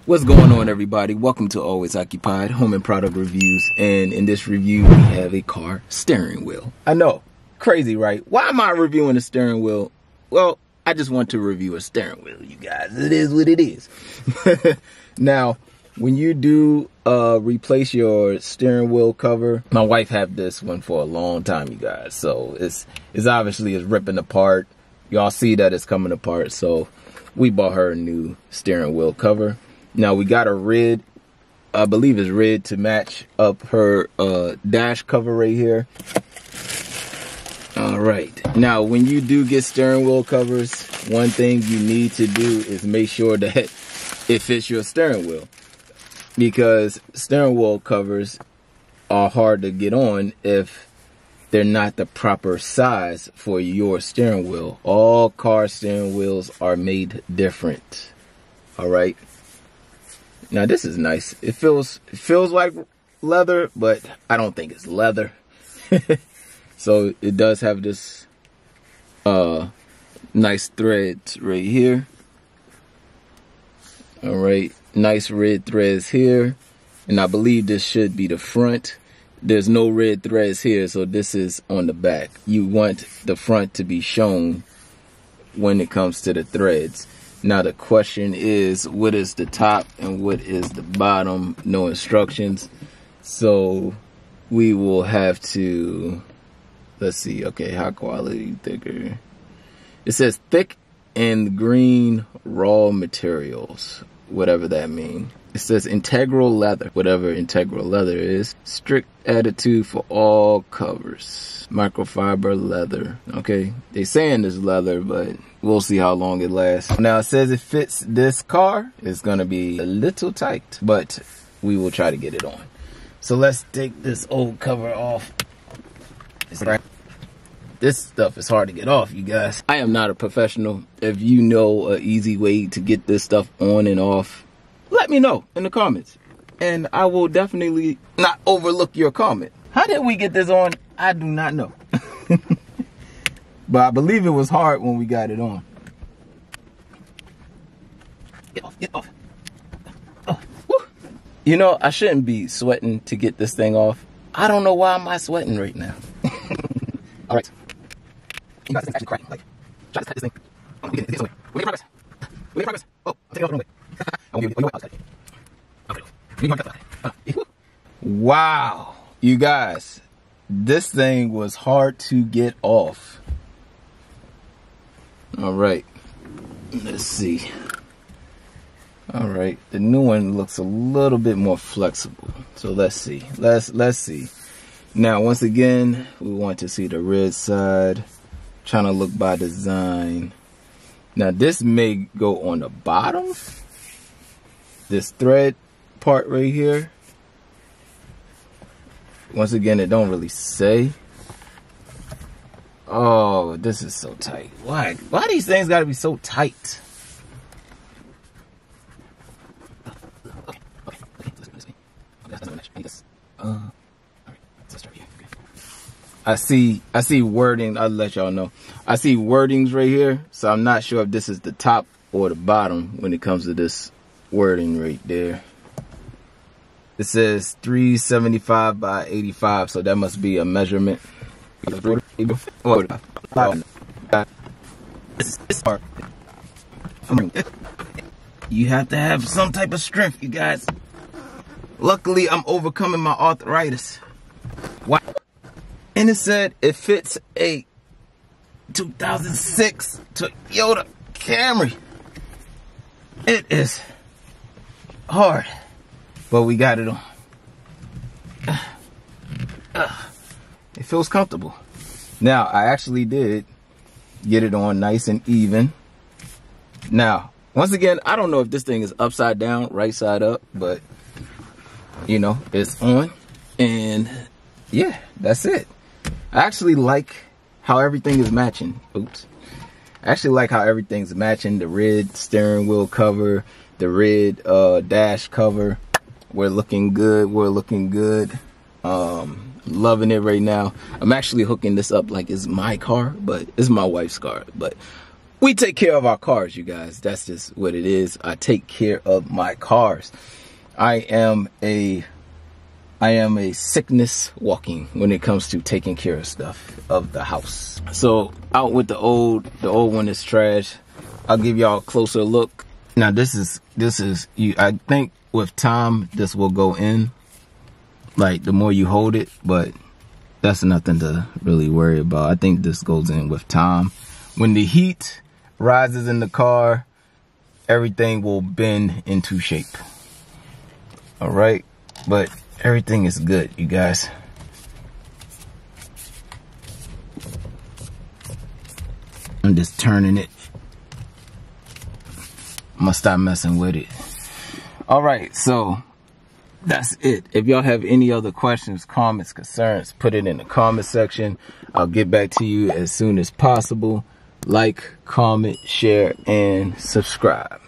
What's going on, everybody? Welcome to Always Occupied Home and Product Reviews. And in this review, we have a car steering wheel. I know, crazy, right? Why am I reviewing a steering wheel? Well, I just want to review a steering wheel, you guys. It is what it is. Now, when you do replace your steering wheel cover, my wife had this one for a long time, you guys. So it's obviously ripping apart. Y'all see that it's coming apart. So we bought her a new steering wheel cover. Now we got a red, I believe it's red, to match up her dash cover right here. All right. Now, when you do get steering wheel covers, one thing you need to do is make sure that it fits your steering wheel, because steering wheel covers are hard to get on if they're not the proper size for your steering wheel. All car steering wheels are made different. All right. Now this is nice. It feels like leather, but I don't think it's leather. So it does have this nice threads right here. All right, nice red threads here, and I believe this should be the front. There's no red threads here, so this is on the back. You want the front to be shown when it comes to the threads. Now the question is, what is the top and what is the bottom? No instructions. So we will have to, let's see, okay, high quality, thicker. It says thick and green raw materials, whatever that means. It says integral leather, whatever integral leather is. Strict attitude for all covers. Microfiber leather. Okay, they saying it's leather, but we'll see how long it lasts. Now it says it fits this car. It's gonna be a little tight, but we will try to get it on. So let's take this old cover off. This stuff is hard to get off, you guys. I am not a professional. If you know an easy way to get this stuff on and off, let me know in the comments, and I will definitely not overlook your comment. How did we get this on? I do not know. But I believe it was hard when we got it on. Get off, get off. Oh, woo. You know, I shouldn't be sweating to get this thing off. I don't know why am I sweating right now. All right. You guys, this thing's actually cracking. Like, try to cut this thing. Oh, we're making progress. We're making progress. Oh, I'm taking off the wrong way. I won't be able to, wow, you guys, this thing was hard to get off. All right, let's see. All right, the new one looks a little bit more flexible. So let's see. Let's see. Now, once again, we want to see the red side. Trying to look by design. Now, this may go on the bottom. This thread part right here. Once again, it don't really say. Oh, this is so tight. Why these things gotta be so tight? I see wording. I'll let y'all know. I see wordings right here, so I'm not sure if this is the top or the bottom when it comes to this wording right there. It says 375 by 85, so that must be a measurement. You have to have some type of strength, you guys. Luckily, I'm overcoming my arthritis. Wow. And it said it fits a 2006 Toyota Camry. It is hard, but we got it on. It feels comfortable. Now, I actually did get it on nice and even. Now, once again, I don't know if this thing is upside down, right side up, but you know, it's on. And yeah, that's it. I actually like how everything is matching. Oops. I actually like how everything's matching. The red steering wheel cover, the red dash cover. We're looking good. We're looking good. Loving it right now. I'm actually hooking this up like it's my car, but it's my wife's car. But we take care of our cars, you guys. That's just what it is. I take care of my cars. I am a sickness walking when it comes to taking care of stuff of the house. So out with the old one is trash. I'll give y'all a closer look. Now this is you. I think with time this will go in, like the more you hold it, but that's nothing to really worry about. I think this goes in with time. When the heat rises in the car, everything will bend into shape. All right, but everything is good, you guys. I'm just turning it. I'm gonna stop messing with it. All right, so that's it. If y'all have any other questions, comments, concerns, put it in the comment section. I'll get back to you as soon as possible. Like, comment, share, and subscribe.